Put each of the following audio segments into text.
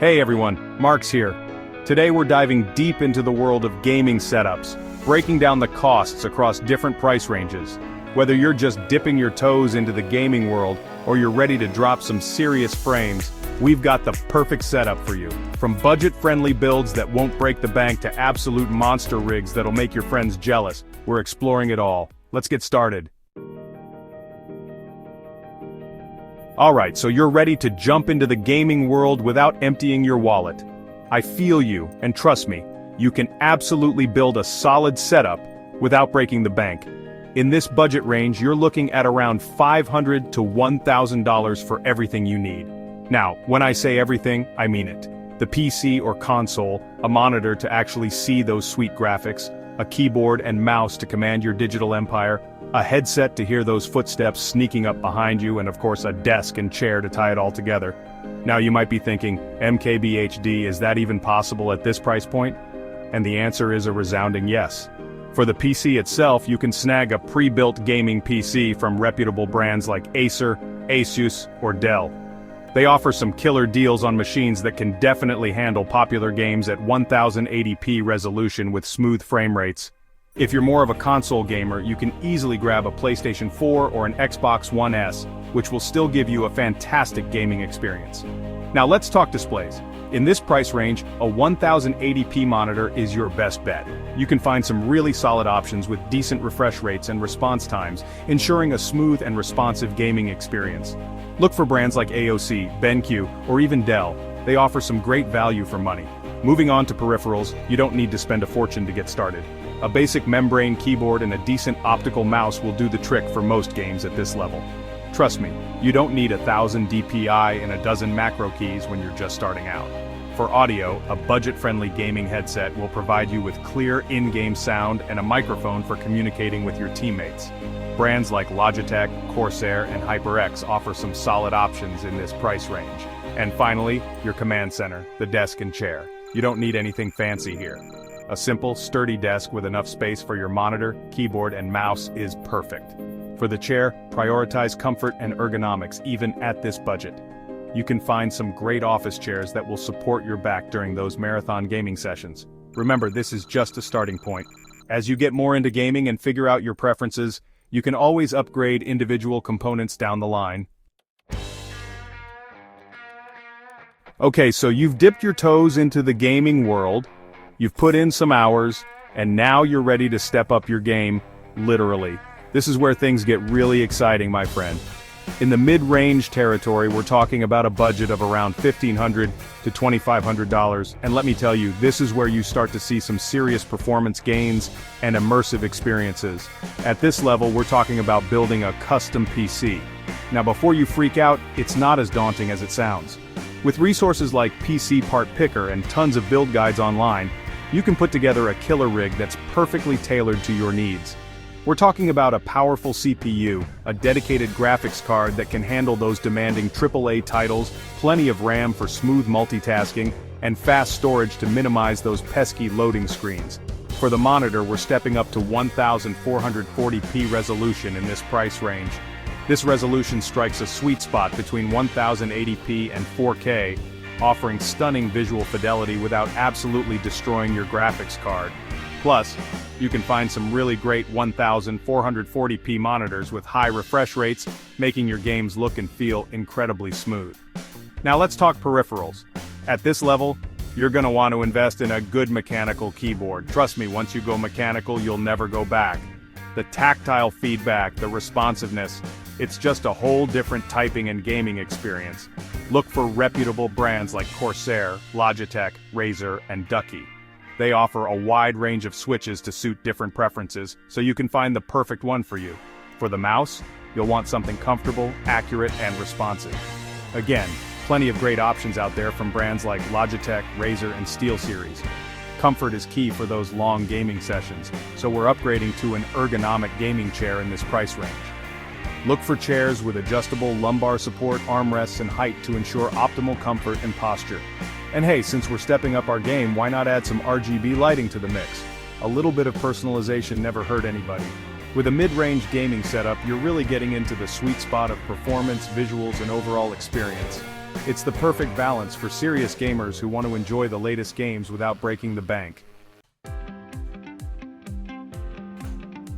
Hey everyone, Mark's here. Today we're diving deep into the world of gaming setups, breaking down the costs across different price ranges. Whether you're just dipping your toes into the gaming world, or you're ready to drop some serious frames, we've got the perfect setup for you. From budget-friendly builds that won't break the bank to absolute monster rigs that'll make your friends jealous, we're exploring it all. Let's get started. Alright, so you're ready to jump into the gaming world without emptying your wallet. I feel you, and trust me, you can absolutely build a solid setup without breaking the bank. In this budget range, you're looking at around $500 to $1,000 for everything you need. Now, when I say everything, I mean it. The PC or console, a monitor to actually see those sweet graphics, a keyboard and mouse to command your digital empire, a headset to hear those footsteps sneaking up behind you, and of course a desk and chair to tie it all together. Now you might be thinking, MKBHD, is that even possible at this price point? And the answer is a resounding yes. For the PC itself, you can snag a pre-built gaming PC from reputable brands like Acer, Asus, or Dell. They offer some killer deals on machines that can definitely handle popular games at 1080p resolution with smooth frame rates. If you're more of a console gamer, you can easily grab a PlayStation 4 or an Xbox One S, which will still give you a fantastic gaming experience. Now let's talk displays. In this price range, a 1080p monitor is your best bet. You can find some really solid options with decent refresh rates and response times, ensuring a smooth and responsive gaming experience. Look for brands like AOC, BenQ, or even Dell. They offer some great value for money. Moving on to peripherals, you don't need to spend a fortune to get started. A basic membrane keyboard and a decent optical mouse will do the trick for most games at this level. Trust me, you don't need 1000 DPI and a dozen macro keys when you're just starting out. For audio, a budget-friendly gaming headset will provide you with clear in-game sound and a microphone for communicating with your teammates. Brands like Logitech, Corsair, and HyperX offer some solid options in this price range. And finally, your command center, the desk and chair. You don't need anything fancy here. A simple, sturdy desk with enough space for your monitor, keyboard, and mouse is perfect. For the chair, prioritize comfort and ergonomics even at this budget. You can find some great office chairs that will support your back during those marathon gaming sessions. Remember, this is just a starting point. As you get more into gaming and figure out your preferences, you can always upgrade individual components down the line. Okay, so you've dipped your toes into the gaming world, you've put in some hours, and now you're ready to step up your game, literally. This is where things get really exciting, my friend. In the mid-range territory, we're talking about a budget of around $1,500 to $2,500, and let me tell you, this is where you start to see some serious performance gains and immersive experiences. At this level, we're talking about building a custom PC. Now before you freak out, it's not as daunting as it sounds. With resources like PC Part Picker and tons of build guides online, you can put together a killer rig that's perfectly tailored to your needs. We're talking about a powerful CPU, a dedicated graphics card that can handle those demanding AAA titles, plenty of RAM for smooth multitasking, and fast storage to minimize those pesky loading screens. For the monitor, we're stepping up to 1440p resolution in this price range. This resolution strikes a sweet spot between 1080p and 4K, offering stunning visual fidelity without absolutely destroying your graphics card. Plus, you can find some really great 1440p monitors with high refresh rates, making your games look and feel incredibly smooth. Now let's talk peripherals. At this level, you're going to want to invest in a good mechanical keyboard. Trust me, once you go mechanical, you'll never go back. The tactile feedback, the responsiveness, it's just a whole different typing and gaming experience. Look for reputable brands like Corsair, Logitech, Razer, and Ducky. They offer a wide range of switches to suit different preferences, so you can find the perfect one for you. For the mouse, you'll want something comfortable, accurate, and responsive. Again, plenty of great options out there from brands like Logitech, Razer, and SteelSeries. Comfort is key for those long gaming sessions, so we're upgrading to an ergonomic gaming chair in this price range. Look for chairs with adjustable lumbar support, armrests, and height to ensure optimal comfort and posture. And hey, since we're stepping up our game, why not add some RGB lighting to the mix? A little bit of personalization never hurt anybody. With a mid-range gaming setup, you're really getting into the sweet spot of performance, visuals, and overall experience. It's the perfect balance for serious gamers who want to enjoy the latest games without breaking the bank.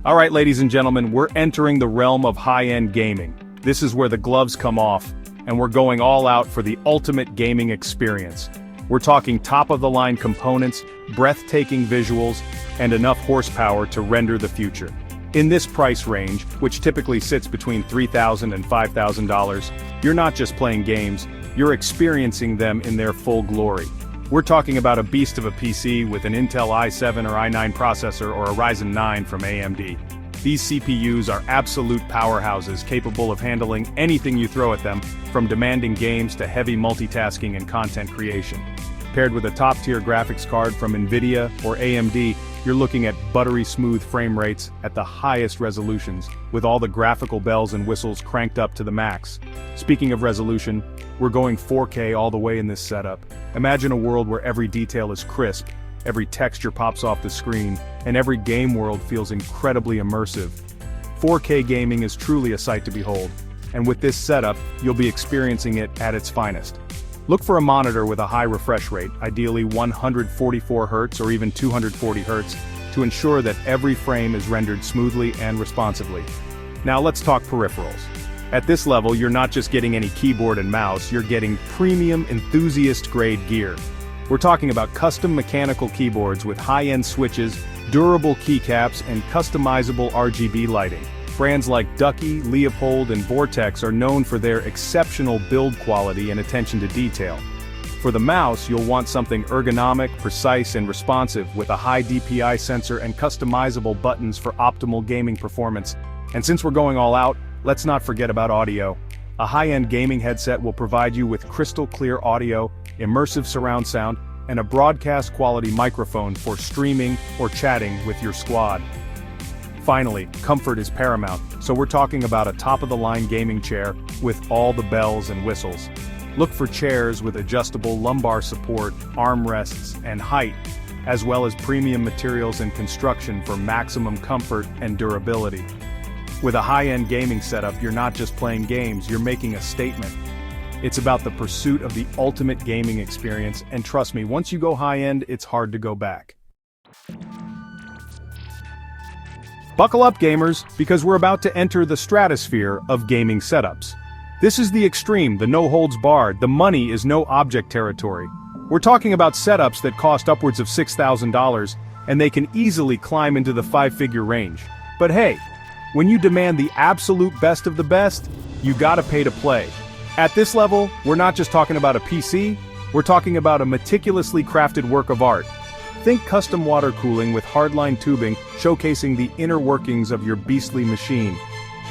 Alright, ladies and gentlemen, we're entering the realm of high-end gaming. This is where the gloves come off, and we're going all out for the ultimate gaming experience. We're talking top-of-the-line components, breathtaking visuals, and enough horsepower to render the future. In this price range, which typically sits between $3,000 and $5,000, you're not just playing games, you're experiencing them in their full glory. We're talking about a beast of a PC with an Intel i7 or i9 processor or a Ryzen 9 from AMD. These CPUs are absolute powerhouses capable of handling anything you throw at them, from demanding games to heavy multitasking and content creation. Paired with a top-tier graphics card from NVIDIA or AMD, you're looking at buttery smooth frame rates at the highest resolutions, with all the graphical bells and whistles cranked up to the max. Speaking of resolution, we're going 4K all the way in this setup. Imagine a world where every detail is crisp, every texture pops off the screen, and every game world feels incredibly immersive. 4K gaming is truly a sight to behold, and with this setup, you'll be experiencing it at its finest. Look for a monitor with a high refresh rate, ideally 144 Hz or even 240 Hz, to ensure that every frame is rendered smoothly and responsively. Now let's talk peripherals. At this level, you're not just getting any keyboard and mouse, you're getting premium enthusiast-grade gear. We're talking about custom mechanical keyboards with high-end switches, durable keycaps, and customizable RGB lighting. Brands like Ducky, Leopold, and Vortex are known for their exceptional build quality and attention to detail. For the mouse, you'll want something ergonomic, precise, and responsive with a high DPI sensor and customizable buttons for optimal gaming performance. And since we're going all out, let's not forget about audio. A high-end gaming headset will provide you with crystal-clear audio, immersive surround sound, and a broadcast-quality microphone for streaming or chatting with your squad. Finally, comfort is paramount, so we're talking about a top-of-the-line gaming chair with all the bells and whistles. Look for chairs with adjustable lumbar support, armrests, and height, as well as premium materials and construction for maximum comfort and durability. With a high-end gaming setup, you're not just playing games, you're making a statement. It's about the pursuit of the ultimate gaming experience, and trust me, once you go high-end, it's hard to go back. Buckle up, gamers, because we're about to enter the stratosphere of gaming setups. This is the extreme, the no-holds-barred, the money is no object territory. We're talking about setups that cost upwards of $6,000, and they can easily climb into the five-figure range. But hey, when you demand the absolute best of the best, you gotta pay to play. At this level, we're not just talking about a PC, we're talking about a meticulously crafted work of art. Think custom water cooling with hardline tubing showcasing the inner workings of your beastly machine.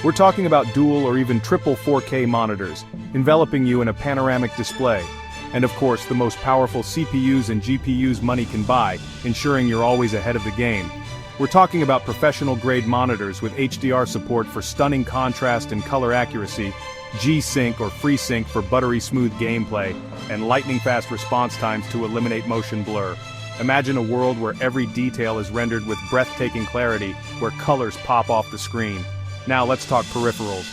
We're talking about dual or even triple 4K monitors, enveloping you in a panoramic display. And of course, the most powerful CPUs and GPUs money can buy, ensuring you're always ahead of the game. We're talking about professional-grade monitors with HDR support for stunning contrast and color accuracy, G-Sync or FreeSync for buttery smooth gameplay, and lightning-fast response times to eliminate motion blur. Imagine a world where every detail is rendered with breathtaking clarity, where colors pop off the screen. Now let's talk peripherals.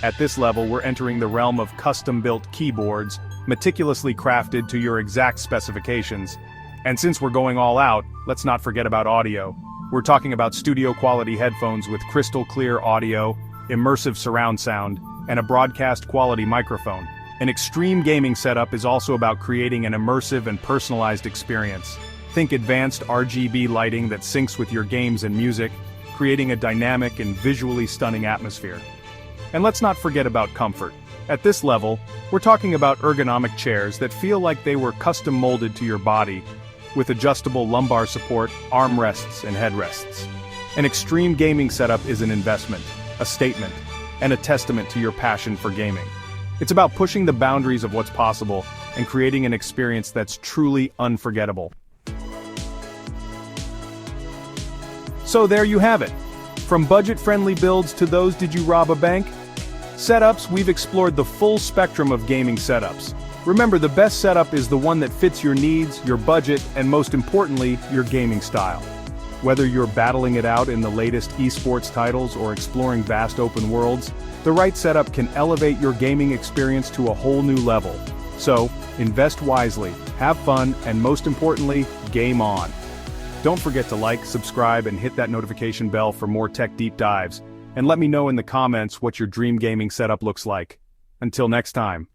At this level, we're entering the realm of custom-built keyboards, meticulously crafted to your exact specifications. And since we're going all out, let's not forget about audio. We're talking about studio-quality headphones with crystal-clear audio, immersive surround sound, and a broadcast-quality microphone. An extreme gaming setup is also about creating an immersive and personalized experience. Think advanced RGB lighting that syncs with your games and music, creating a dynamic and visually stunning atmosphere. And let's not forget about comfort. At this level, we're talking about ergonomic chairs that feel like they were custom molded to your body, with adjustable lumbar support, armrests, and headrests. An extreme gaming setup is an investment, a statement, and a testament to your passion for gaming. It's about pushing the boundaries of what's possible and creating an experience that's truly unforgettable. So there you have it. From budget-friendly builds to those did you rob a bank? Setups, we've explored the full spectrum of gaming setups. Remember, the best setup is the one that fits your needs, your budget, and most importantly, your gaming style. Whether you're battling it out in the latest esports titles or exploring vast open worlds, the right setup can elevate your gaming experience to a whole new level. So, invest wisely, have fun, and most importantly, game on. Don't forget to like, subscribe, and hit that notification bell for more tech deep dives, and let me know in the comments what your dream gaming setup looks like. Until next time.